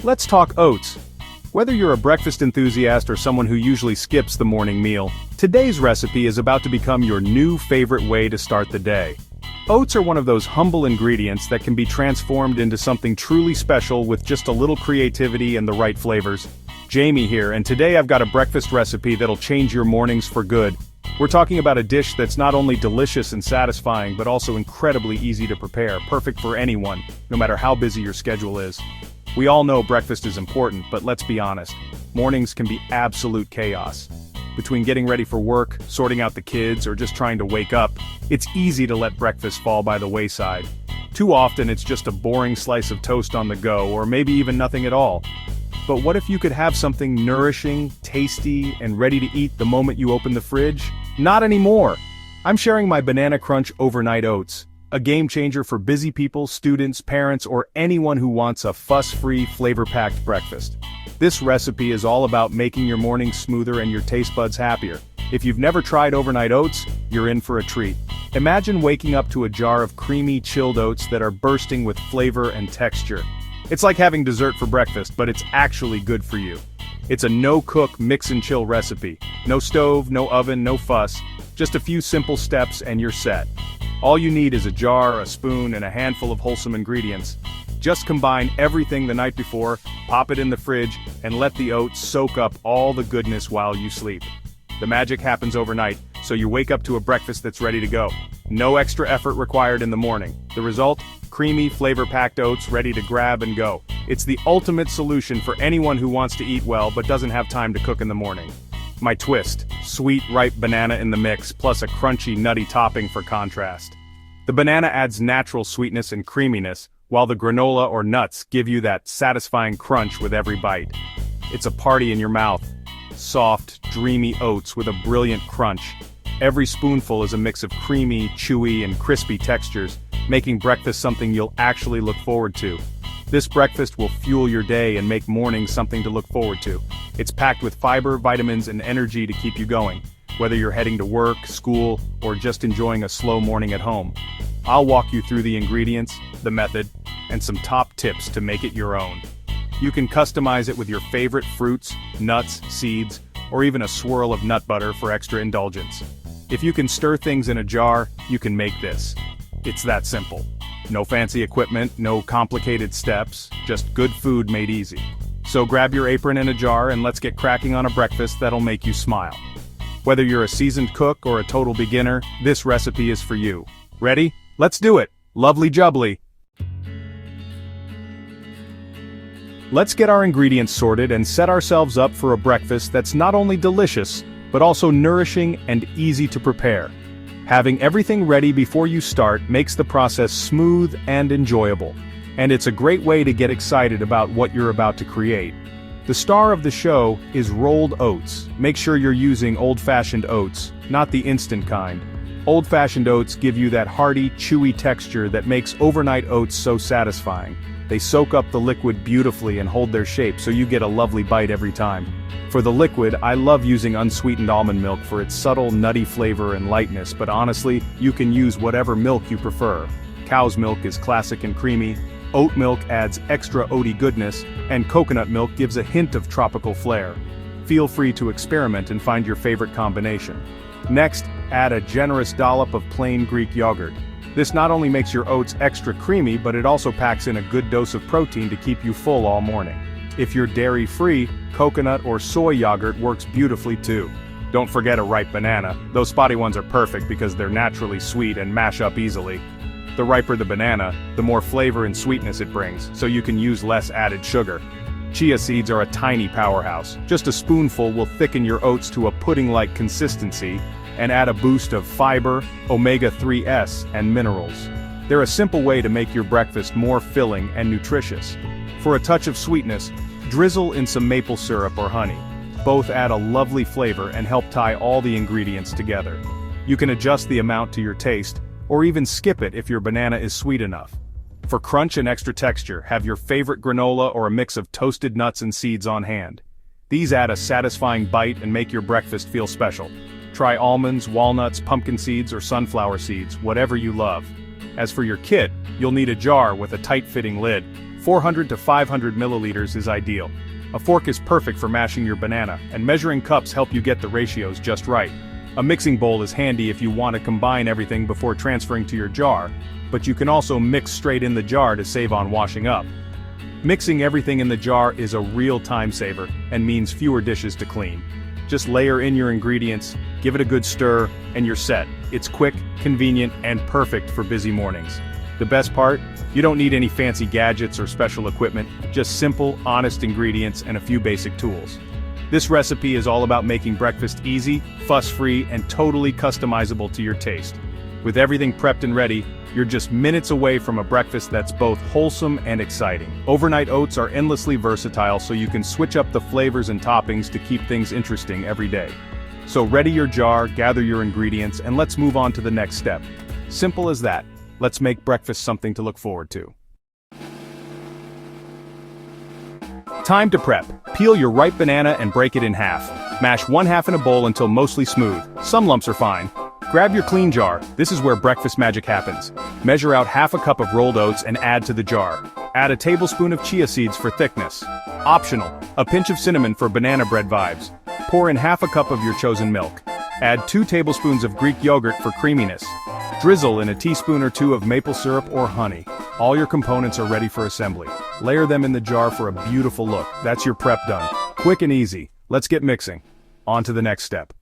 Let's talk oats. Whether you're a breakfast enthusiast or someone who usually skips the morning meal, today's recipe is about to become your new favorite way to start the day. Oats are one of those humble ingredients that can be transformed into something truly special with just a little creativity and the right flavors. Jamie here, and today I've got a breakfast recipe that'll change your mornings for good. We're talking about a dish that's not only delicious and satisfying but also incredibly easy to prepare, perfect for anyone, no matter how busy your schedule is. We all know breakfast is important, but let's be honest, mornings can be absolute chaos. Between getting ready for work, sorting out the kids, or just trying to wake up, it's easy to let breakfast fall by the wayside. Too often it's just a boring slice of toast on the go, or maybe even nothing at all. But what if you could have something nourishing, tasty, and ready to eat the moment you open the fridge? Not anymore! I'm sharing my Banana Crunch Overnight Oats, a game changer for busy people, students, parents, or anyone who wants a fuss-free, flavor-packed breakfast. This recipe is all about making your mornings smoother and your taste buds happier. If you've never tried overnight oats, you're in for a treat. Imagine waking up to a jar of creamy, chilled oats that are bursting with flavor and texture. It's like having dessert for breakfast, but it's actually good for you. It's a no-cook, mix-and-chill recipe. No stove, no oven, no fuss. Just a few simple steps and you're set. All you need is a jar, a spoon, and a handful of wholesome ingredients. Just combine everything the night before, pop it in the fridge, and let the oats soak up all the goodness while you sleep. The magic happens overnight, so you wake up to a breakfast that's ready to go. No extra effort required in the morning. The result? Creamy, flavor-packed oats ready to grab and go. It's the ultimate solution for anyone who wants to eat well but doesn't have time to cook in the morning. My twist: sweet, ripe banana in the mix, plus a crunchy, nutty topping for contrast. The banana adds natural sweetness and creaminess, while the granola or nuts give you that satisfying crunch with every bite. It's a party in your mouth. Soft, dreamy oats with a brilliant crunch. Every spoonful is a mix of creamy, chewy, and crispy textures, making breakfast something you'll actually look forward to. This breakfast will fuel your day and make mornings something to look forward to. It's packed with fiber, vitamins, and energy to keep you going, whether you're heading to work, school, or just enjoying a slow morning at home. I'll walk you through the ingredients, the method, and some top tips to make it your own. You can customize it with your favorite fruits, nuts, seeds, or even a swirl of nut butter for extra indulgence. If you can stir things in a jar, you can make this. It's that simple. No fancy equipment, no complicated steps, just good food made easy. So grab your apron and a jar and let's get cracking on a breakfast that'll make you smile. Whether you're a seasoned cook or a total beginner, this recipe is for you. Ready? Let's do it! Lovely jubbly! Let's get our ingredients sorted and set ourselves up for a breakfast that's not only delicious, but also nourishing and easy to prepare. Having everything ready before you start makes the process smooth and enjoyable. And it's a great way to get excited about what you're about to create. The star of the show is rolled oats. Make sure you're using old-fashioned oats, not the instant kind. Old-fashioned oats give you that hearty, chewy texture that makes overnight oats so satisfying. They soak up the liquid beautifully and hold their shape so you get a lovely bite every time. For the liquid, I love using unsweetened almond milk for its subtle, nutty flavor and lightness, but honestly, you can use whatever milk you prefer. Cow's milk is classic and creamy, oat milk adds extra oaty goodness, and coconut milk gives a hint of tropical flair. Feel free to experiment and find your favorite combination. Next, add a generous dollop of plain Greek yogurt. This not only makes your oats extra creamy, but it also packs in a good dose of protein to keep you full all morning. If you're dairy-free, coconut or soy yogurt works beautifully too. Don't forget a ripe banana. Those spotty ones are perfect because they're naturally sweet and mash up easily. The riper the banana, the more flavor and sweetness it brings, so you can use less added sugar. Chia seeds are a tiny powerhouse. Just a spoonful will thicken your oats to a pudding-like consistency and add a boost of fiber, omega-3s, and minerals. They're a simple way to make your breakfast more filling and nutritious. For a touch of sweetness, drizzle in some maple syrup or honey. Both add a lovely flavor and help tie all the ingredients together. You can adjust the amount to your taste, or even skip it if your banana is sweet enough. For crunch and extra texture, have your favorite granola or a mix of toasted nuts and seeds on hand. These add a satisfying bite and make your breakfast feel special. Try almonds, walnuts, pumpkin seeds, or sunflower seeds, whatever you love. As for your kit, you'll need a jar with a tight-fitting lid. 400 to 500 milliliters is ideal. A fork is perfect for mashing your banana, and measuring cups help you get the ratios just right. A mixing bowl is handy if you want to combine everything before transferring to your jar, but you can also mix straight in the jar to save on washing up. Mixing everything in the jar is a real time saver, and means fewer dishes to clean. Just layer in your ingredients, give it a good stir, and you're set. It's quick, convenient, and perfect for busy mornings. The best part? You don't need any fancy gadgets or special equipment, just simple, honest ingredients and a few basic tools. This recipe is all about making breakfast easy, fuss-free, and totally customizable to your taste. With everything prepped and ready, you're just minutes away from a breakfast that's both wholesome and exciting. Overnight oats are endlessly versatile, so you can switch up the flavors and toppings to keep things interesting every day. So ready your jar, gather your ingredients, and let's move on to the next step. Simple as that. Let's make breakfast something to look forward to. Time to prep. Peel your ripe banana and break it in half. Mash one half in a bowl until mostly smooth. Some lumps are fine. Grab your clean jar. This is where breakfast magic happens. Measure out half a cup of rolled oats and add to the jar. Add a tablespoon of chia seeds for thickness. Optional, a pinch of cinnamon for banana bread vibes. Pour in half a cup of your chosen milk. Add 2 tablespoons of Greek yogurt for creaminess. Drizzle in a teaspoon or 2 of maple syrup or honey. All your components are ready for assembly. Layer them in the jar for a beautiful look. That's your prep done. Quick and easy. Let's get mixing. On to the next step.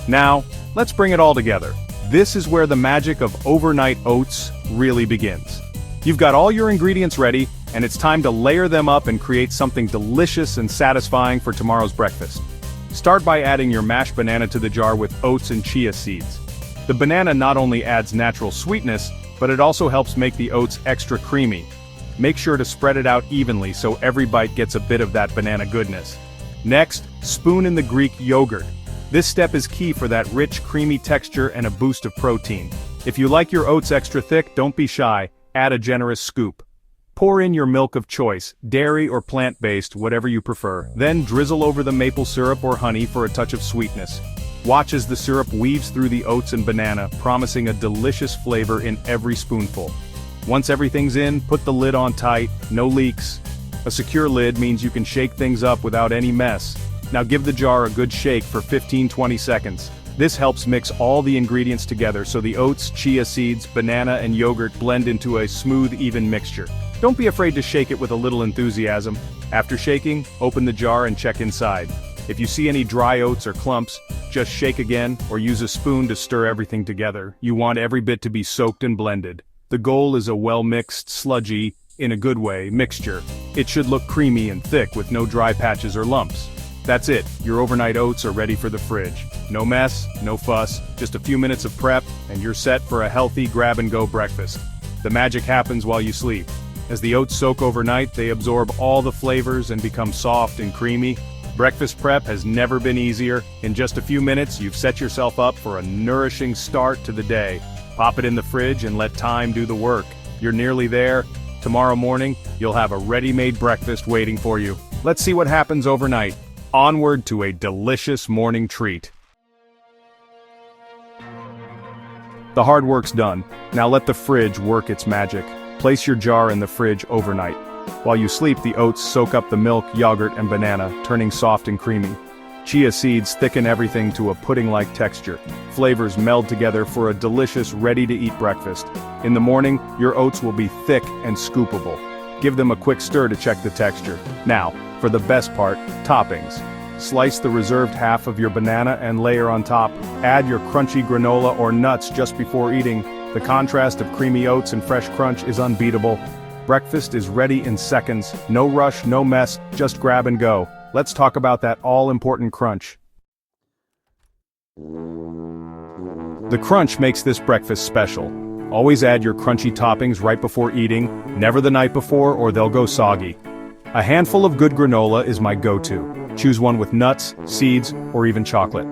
Now, let's bring it all together. This is where the magic of overnight oats really begins. You've got all your ingredients ready, and it's time to layer them up and create something delicious and satisfying for tomorrow's breakfast. Start by adding your mashed banana to the jar with oats and chia seeds. The banana not only adds natural sweetness, but it also helps make the oats extra creamy. Make sure to spread it out evenly so every bite gets a bit of that banana goodness. Next, spoon in the Greek yogurt. This step is key for that rich, creamy texture and a boost of protein. If you like your oats extra thick, don't be shy, add a generous scoop. Pour in your milk of choice, dairy or plant-based, whatever you prefer. Then drizzle over the maple syrup or honey for a touch of sweetness. Watch as the syrup weaves through the oats and banana, promising a delicious flavor in every spoonful. Once everything's in, put the lid on tight, no leaks. A secure lid means you can shake things up without any mess. Now give the jar a good shake for 15-20 seconds. This helps mix all the ingredients together so the oats, chia seeds, banana, and yogurt blend into a smooth, even mixture. Don't be afraid to shake it with a little enthusiasm. After shaking, open the jar and check inside. If you see any dry oats or clumps, just shake again or use a spoon to stir everything together. You want every bit to be soaked and blended. The goal is a well-mixed, sludgy, in a good way, mixture. It should look creamy and thick with no dry patches or lumps. That's it, your overnight oats are ready for the fridge. No mess, no fuss, just a few minutes of prep, and you're set for a healthy grab-and-go breakfast. The magic happens while you sleep. As the oats soak overnight, they absorb all the flavors and become soft and creamy. Breakfast prep has never been easier. In just a few minutes, you've set yourself up for a nourishing start to the day. Pop it in the fridge and let time do the work. You're nearly there. Tomorrow morning, you'll have a ready-made breakfast waiting for you. Let's see what happens overnight. Onward to a delicious morning treat. The hard work's done. Now let the fridge work its magic. Place your jar in the fridge overnight. While you sleep, the oats soak up the milk, yogurt, and banana, turning soft and creamy. Chia seeds thicken everything to a pudding-like texture. Flavors meld together for a delicious, ready-to-eat breakfast. In the morning, your oats will be thick and scoopable. Give them a quick stir to check the texture. Now, for the best part, toppings. Slice the reserved half of your banana and layer on top. Add your crunchy granola or nuts just before eating. The contrast of creamy oats and fresh crunch is unbeatable. Breakfast is ready in seconds. No rush, no mess, just grab and go. Let's talk about that all-important crunch. The crunch makes this breakfast special. Always add your crunchy toppings right before eating, never the night before or they'll go soggy. A handful of good granola is my go-to. Choose one with nuts, seeds, or even chocolate.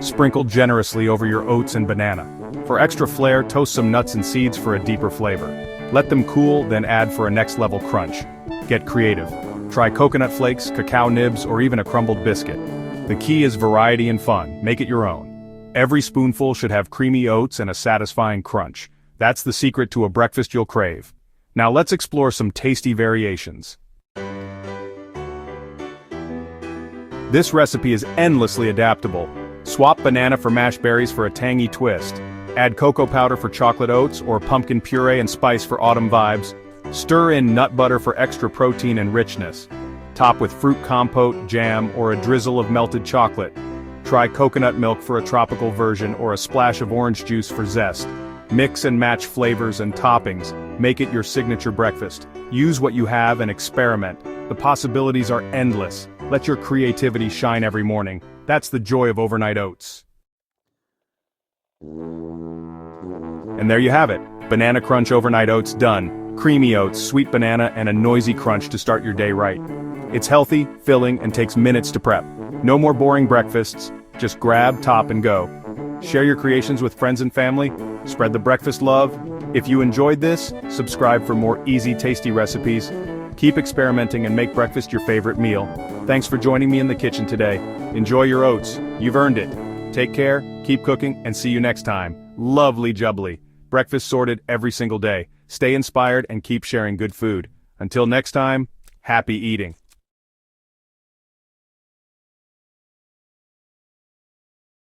Sprinkle generously over your oats and banana. For extra flair, toast some nuts and seeds for a deeper flavor. Let them cool, then add for a next-level crunch. Get creative. Try coconut flakes, cacao nibs, or even a crumbled biscuit. The key is variety and fun. Make it your own. Every spoonful should have creamy oats and a satisfying crunch. That's the secret to a breakfast you'll crave. Now let's explore some tasty variations. This recipe is endlessly adaptable. Swap banana for mashed berries for a tangy twist. Add cocoa powder for chocolate oats or pumpkin puree and spice for autumn vibes. Stir in nut butter for extra protein and richness. Top with fruit compote, jam, or a drizzle of melted chocolate. Try coconut milk for a tropical version or a splash of orange juice for zest. Mix and match flavors and toppings. Make it your signature breakfast. Use what you have and experiment. The possibilities are endless. Let your creativity shine every morning. That's the joy of overnight oats. And there you have it. Banana Crunch Overnight Oats done. Creamy oats, sweet banana, and a noisy crunch to start your day right. It's healthy, filling, and takes minutes to prep. No more boring breakfasts. Just grab, top, and go. Share your creations with friends and family. Spread the breakfast love. If you enjoyed this, subscribe for more easy, tasty recipes. Keep experimenting and make breakfast your favorite meal. Thanks for joining me in the kitchen today. Enjoy your oats. You've earned it. Take care, keep cooking, and see you next time. Lovely jubbly. Breakfast sorted every single day. Stay inspired and keep sharing good food. Until next time, happy eating.